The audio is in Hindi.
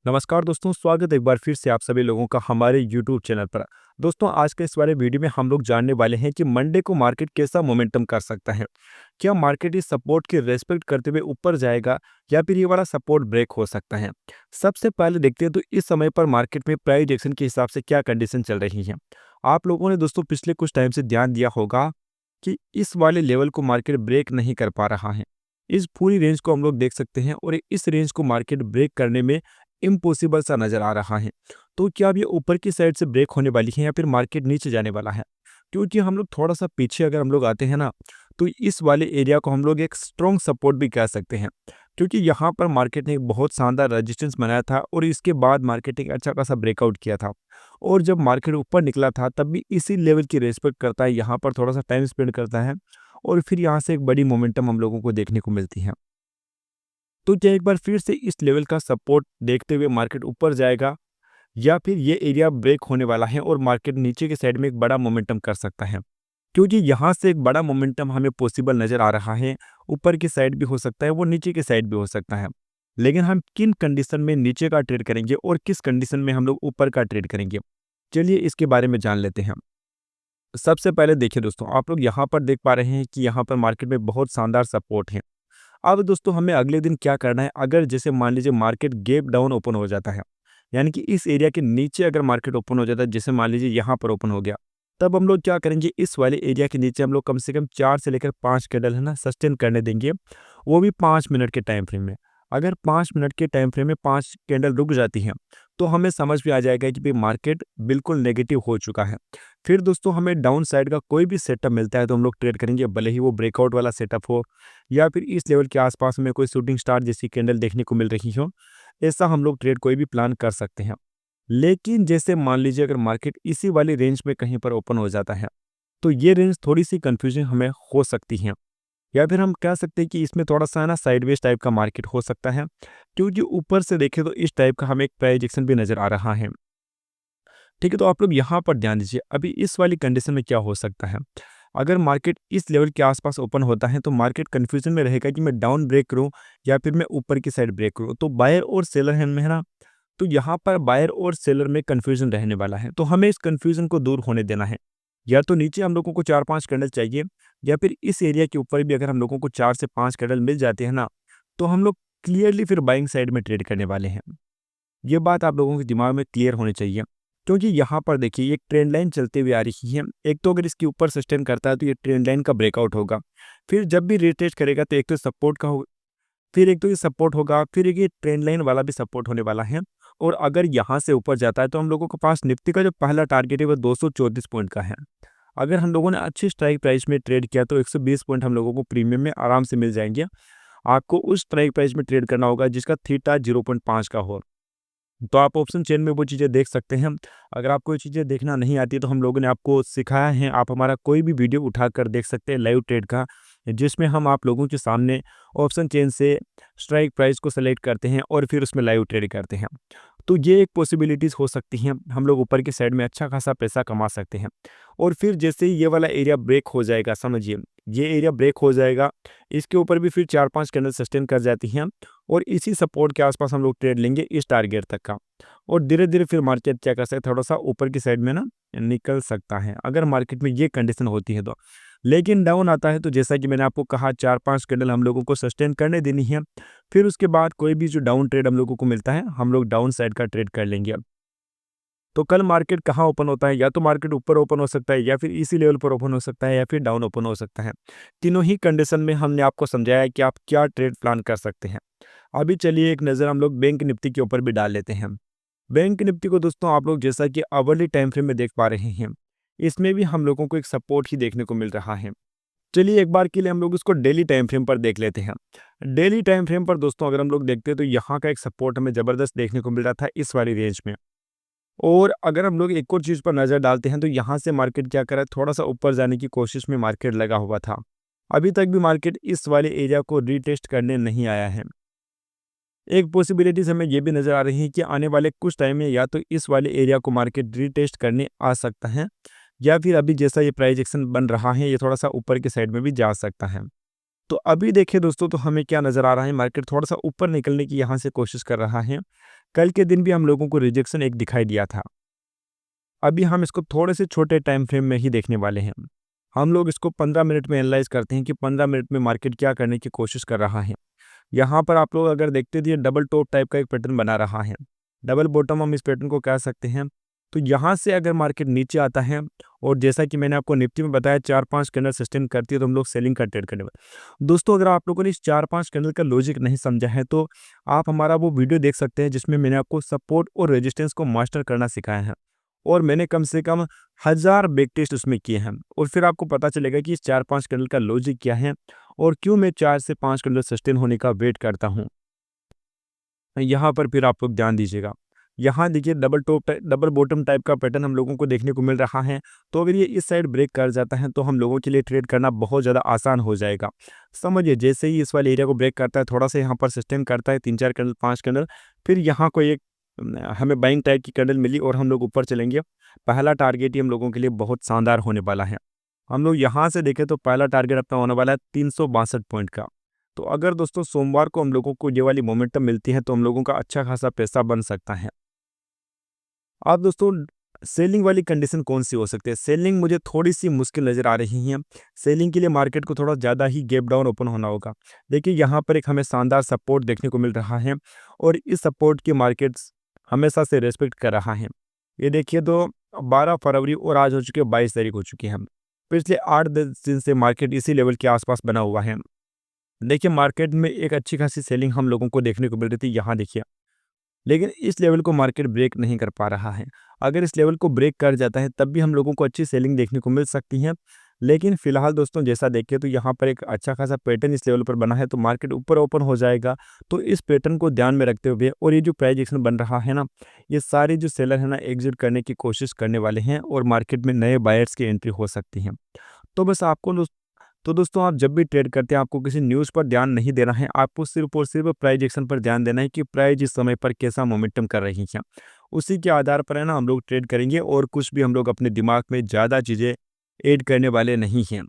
नमस्कार दोस्तों, स्वागत है एक बार फिर से आप सभी लोगों का हमारे यूट्यूब चैनल पर। दोस्तों, आज के इस वाले वीडियो में हम लोग जानने वाले हैं कि मंडे को मार्केट कैसा मोमेंटम कर सकता है। क्या मार्केट इस सपोर्ट की रेस्पेक्ट करते हुए ऊपर जाएगा या फिर ये वाला सपोर्ट ब्रेक हो सकता है। सबसे पहले देखते हैं तो इस समय पर मार्केट में प्राइस एक्शन के हिसाब से क्या कंडीशन चल रही है। आप लोगों ने दोस्तों पिछले कुछ टाइम से ध्यान दिया होगा कि इस वाले लेवल को मार्केट ब्रेक नहीं कर पा रहा है। इस पूरी रेंज को हम लोग देख सकते हैं और इस रेंज को मार्केट ब्रेक करने में इम्पॉसिबल सा नज़र आ रहा है। तो क्या अब ये ऊपर की साइड से ब्रेक होने वाली है या फिर मार्केट नीचे जाने वाला है? क्योंकि हम लोग थोड़ा-सा पीछे अगर हम लोग आते हैं ना, तो इस वाले एरिया को हम लोग एक स्ट्रॉन्ग सपोर्ट भी कह सकते हैं। क्योंकि यहाँ पर मार्केट ने एक बहुत शानदार रेजिस्टेंस बनाया था और इसके बाद मार्केट एक अच्छा खासा ब्रेकआउट किया था। और जब मार्केट ऊपर निकला था तब भी इसी लेवल की रिस्पेक्ट करता है, यहाँ पर थोड़ा-सा टाइम स्पेंड करता है और फिर यहाँ से एक बड़ी मोमेंटम हम लोगों को देखने को मिलती है। तो क्या एक बार फिर से इस लेवल का सपोर्ट देखते हुए मार्केट ऊपर जाएगा या फिर ये एरिया ब्रेक होने वाला है और मार्केट नीचे के साइड में एक बड़ा मोमेंटम कर सकता है? क्योंकि यहाँ से एक बड़ा मोमेंटम हमें पॉसिबल नज़र आ रहा है। ऊपर की साइड भी हो सकता है, वो नीचे की साइड भी हो सकता है। लेकिन हम किन कंडीशन में नीचे का ट्रेड करेंगे और किस कंडीशन में हम लोग ऊपर का ट्रेड करेंगे, चलिए इसके बारे में जान लेते हैं। सबसे पहले देखिए दोस्तों, आप लोग यहाँ पर देख पा रहे हैं कि यहाँ पर मार्केट में बहुत शानदार सपोर्ट है। अब दोस्तों हमें अगले दिन क्या करना है, अगर जैसे मान लीजिए मार्केट गैप डाउन ओपन हो जाता है, यानी कि इस एरिया के नीचे अगर मार्केट ओपन हो जाता है, जैसे मान लीजिए यहाँ पर ओपन हो गया, तब हम लोग क्या करेंगे, इस वाले एरिया के नीचे हम लोग कम से कम 4 से लेकर 5 कैंडल है ना सस्टेन करने देंगे, वो भी 5 मिनट के टाइम फ्रेम में। अगर 5 मिनट के टाइम फ्रेम में 5 कैंडल रुक जाती हैं, तो हमें समझ में आ जाएगा कि भाई मार्केट बिल्कुल नेगेटिव हो चुका है। फिर दोस्तों हमें डाउन साइड का कोई भी सेटअप मिलता है तो हम लोग ट्रेड करेंगे, भले ही वो ब्रेकआउट वाला सेटअप हो या फिर इस लेवल के आसपास में कोई शूटिंग स्टार जैसी कैंडल देखने को मिल रही हो। ऐसा हम लोग ट्रेड कोई भी प्लान कर सकते हैं। लेकिन जैसे मान लीजिए अगर मार्केट इसी वाली रेंज में कहीं पर ओपन हो जाता है, तो ये रेंज थोड़ी सी कंफ्यूजन हमें हो सकती है, या फिर हम कह सकते हैं कि इसमें थोड़ा सा ना साइडवेज टाइप का मार्केट हो सकता है। क्योंकि ऊपर से देखें तो इस टाइप का हमें एक प्राइस एक्शन भी नजर आ रहा है। ठीक है, तो आप लोग यहाँ पर ध्यान दीजिए, अभी इस वाली कंडीशन में क्या हो सकता है। अगर मार्केट इस लेवल के आसपास ओपन होता है तो मार्केट कंफ्यूजन में रहेगा कि मैं डाउन ब्रेक करूं या फिर मैं ऊपर की साइड ब्रेक करूं। तो बायर और सेलर हैंड में है ना, तो यहाँ पर बायर और सेलर में कंफ्यूजन रहने वाला है, तो हमें इस कंफ्यूजन को दूर होने देना है। या तो नीचे हम लोगों को 4-5 कैंडल चाहिए, या फिर इस एरिया के ऊपर भी अगर हम लोगों को 4 से 5 कैंडल मिल जाते हैं ना, तो हम लोग क्लियरली फिर बाइंग साइड में ट्रेड करने वाले हैं। ये बात आप लोगों के दिमाग में क्लियर होनी चाहिए। क्योंकि यहाँ पर देखिए एक ट्रेंड लाइन चलते हुए आ रही है। एक तो अगर इसके ऊपर सस्टेन करता है तो ये ट्रेंड लाइन का ब्रेकआउट होगा। फिर जब भी रिटेस्ट करेगा तो एक तो सपोर्ट का हो, फिर एक तो ये सपोर्ट होगा, फिर एक ये ट्रेंड लाइन वाला भी सपोर्ट होने वाला है। और अगर यहाँ से ऊपर जाता है तो हम लोगों के पास निफ्टी का जो पहला टारगेट है वो 234 पॉइंट का है। अगर हम लोगों ने अच्छी स्ट्राइक प्राइस में ट्रेड किया तो 120 पॉइंट हम लोगों को प्रीमियम में आराम से मिल जाएंगे। आपको उस स्ट्राइक प्राइस में ट्रेड करना होगा जिसका थीटा 0.5 का हो। तो आप ऑप्शन चेन में वो चीज़ें देख सकते हैं। अगर आपको ये चीज़ें देखना नहीं आती तो हम लोगों ने आपको सिखाया है, आप हमारा कोई भी वीडियो उठाकर देख सकते हैं लाइव ट्रेड का, जिसमें हम आप लोगों के सामने ऑप्शन चेन से स्ट्राइक प्राइस को सेलेक्ट करते हैं और फिर उसमें लाइव ट्रेड करते हैं। तो ये एक पॉसिबिलिटीज़ हो सकती हैं, हम लोग ऊपर की साइड में अच्छा खासा पैसा कमा सकते हैं। और फिर जैसे ही ये वाला एरिया ब्रेक हो जाएगा, समझिए ये एरिया ब्रेक हो जाएगा, इसके ऊपर भी फिर 4-5 कैंडल सस्टेन कर जाती हैं और इसी सपोर्ट के आसपास हम लोग ट्रेड लेंगे इस टारगेट तक का। और धीरे-धीरे फिर मार्केट क्या कर सकता है, थोड़ा-सा ऊपर की साइड में ना निकल सकता है, अगर मार्केट में ये कंडीशन होती है तो। लेकिन डाउन आता है तो जैसा कि मैंने आपको कहा 4-5 कैंडल हम लोगों को सस्टेन करने देनी है। फिर उसके बाद कोई भी जो डाउन ट्रेड हम लोगों को मिलता है, हम लोग डाउन साइड का ट्रेड कर लेंगे। तो कल मार्केट कहाँ ओपन होता है, या तो मार्केट ऊपर ओपन हो सकता है या फिर इसी लेवल पर ओपन हो सकता है या फिर डाउन ओपन हो सकता है। तीनों ही कंडीशन में हमने आपको समझाया है कि आप क्या ट्रेड प्लान कर सकते हैं। अभी चलिए एक नज़र हम लोग बैंक निफ्टी के ऊपर भी डाल लेते हैं। बैंक निफ्टी को दोस्तों आप लोग जैसा कि आवरली टाइम फ्रेम में देख पा रहे हैं, इसमें भी हम लोगों को एक सपोर्ट ही देखने को मिल रहा है। चलिए एक बार के लिए हम लोग इसको डेली टाइम फ्रेम पर देख लेते हैं। डेली टाइम फ्रेम पर दोस्तों अगर हम लोग देखते हैं तो यहाँ का एक सपोर्ट हमें ज़बरदस्त देखने को मिल रहा था इस वाली रेंज में। और अगर हम लोग एक और चीज़ पर नज़र डालते हैं तो यहाँ से मार्केट क्या कर रहा है, थोड़ा-सा ऊपर जाने की कोशिश में मार्केट लगा हुआ था। अभी तक भी मार्केट इस वाले एरिया को रीटेस्ट करने नहीं आया है। एक पॉसिबिलिटीज़ हमें ये भी नज़र आ रही है कि आने वाले कुछ टाइम में या तो इस वाले एरिया को मार्केट रीटेस्ट करने आ सकता है, या फिर अभी जैसा ये प्राइस एक्शन बन रहा है ये थोड़ा-सा ऊपर की साइड में भी जा सकता है। तो अभी देखिए दोस्तों, तो हमें क्या नज़र आ रहा है, मार्केट थोड़ा-सा ऊपर निकलने की यहाँ से कोशिश कर रहा है। कल के दिन भी हम लोगों को रिजेक्शन एक दिखाई दिया था। अभी हम इसको थोड़े से छोटे टाइम फ्रेम में ही देखने वाले हैं। हम लोग इसको 15 मिनट में एनालाइज करते हैं कि 15 मिनट में मार्केट क्या करने की कोशिश कर रहा है। यहाँ पर आप लोग अगर देखते तो ये डबल टॉप टाइप का एक पैटर्न बना रहा है। डबल बॉटम हम इस पैटर्न को कह सकते हैं। तो यहाँ से अगर मार्केट नीचे आता है और जैसा कि मैंने आपको निफ्टी में बताया 4-5 कैंडल सस्टेन करती है तो हम लोग सेलिंग का ट्रेड करने वाले। दोस्तों अगर आप लोगों ने इस 4-5 कैंडल का लॉजिक नहीं समझा है तो आप हमारा वो वीडियो देख सकते हैं जिसमें मैंने आपको सपोर्ट और रेजिस्टेंस को मास्टर करना सिखाया है और मैंने कम से कम 1000 बैक टेस्ट उसमें किए हैं और फिर आपको पता चलेगा कि इस 4-5 कैंडल का लॉजिक क्या है और क्यों मैं 4 से 5 कैंडल सस्टेन होने का वेट करता हूँ। यहाँ पर फिर आप लोग ध्यान दीजिएगा। यहाँ देखिए डबल बॉटम टाइप का पैटर्न हम लोगों को देखने को मिल रहा है। तो अगर ये इस साइड ब्रेक कर जाता है तो हम लोगों के लिए ट्रेड करना बहुत ज़्यादा आसान हो जाएगा। समझिए जैसे ही इस वाले एरिया को ब्रेक करता है, थोड़ा सा यहाँ पर सस्टेन करता है 3-4 कैंडल 5 कैंडल, फिर यहाँ को एक हमें बाइंग टाइप की कैंडल मिली और हम लोग ऊपर चलेंगे। पहला टारगेट ही हम लोगों के लिए बहुत शानदार होने वाला है। हम लोग यहाँ से देखें तो पहला टारगेट अपना होने वाला है 362 पॉइंट का। तो अगर दोस्तों सोमवार को हम लोगों को ये वाली मोमेंटम मिलती है तो हम लोगों का अच्छा खासा पैसा बन सकता है। अब दोस्तों सेलिंग वाली कंडीशन कौन सी हो सकती है? सेलिंग मुझे थोड़ी सी मुश्किल नज़र आ रही है। सेलिंग के लिए मार्केट को थोड़ा ज़्यादा ही गैप डाउन ओपन होना होगा। देखिए यहाँ पर एक हमें शानदार सपोर्ट देखने को मिल रहा है और इस सपोर्ट की मार्केट हमेशा से रेस्पेक्ट कर रहा है। ये देखिए तो 12 फरवरी और आज हो चुके 22 तारीख हो चुकी है। पिछले 8-10 दिन से मार्केट इसी लेवल के आसपास बना हुआ है। देखिए मार्केट में एक अच्छी खासी सेलिंग हम लोगों को देखने को मिल रही थी, यहाँ देखिए। लेकिन इस लेवल को मार्केट ब्रेक नहीं कर पा रहा है। अगर इस लेवल को ब्रेक कर जाता है तब भी हम लोगों को अच्छी सेलिंग देखने को मिल सकती है। लेकिन फिलहाल दोस्तों जैसा देखें तो यहाँ पर एक अच्छा खासा पैटर्न इस लेवल पर बना है तो मार्केट ऊपर ओपन हो जाएगा। तो इस पैटर्न को ध्यान में रखते हुए और ये जो प्राइस एक्शन बन रहा है ना, ये सारे जो सेलर है ना एग्जिट करने की कोशिश करने वाले हैं और मार्केट में नए बायर्स की एंट्री हो सकती है। तो बस आपको तो दोस्तों आप जब भी ट्रेड करते हैं आपको किसी न्यूज़ पर ध्यान नहीं देना है, आपको सिर्फ और सिर्फ प्राइस एक्शन पर ध्यान देना है कि प्राइस इस समय पर कैसा मोमेंटम कर रही है। उसी के आधार पर है ना हम लोग ट्रेड करेंगे और कुछ भी हम लोग अपने दिमाग में ज़्यादा चीज़ें ऐड करने वाले नहीं हैं।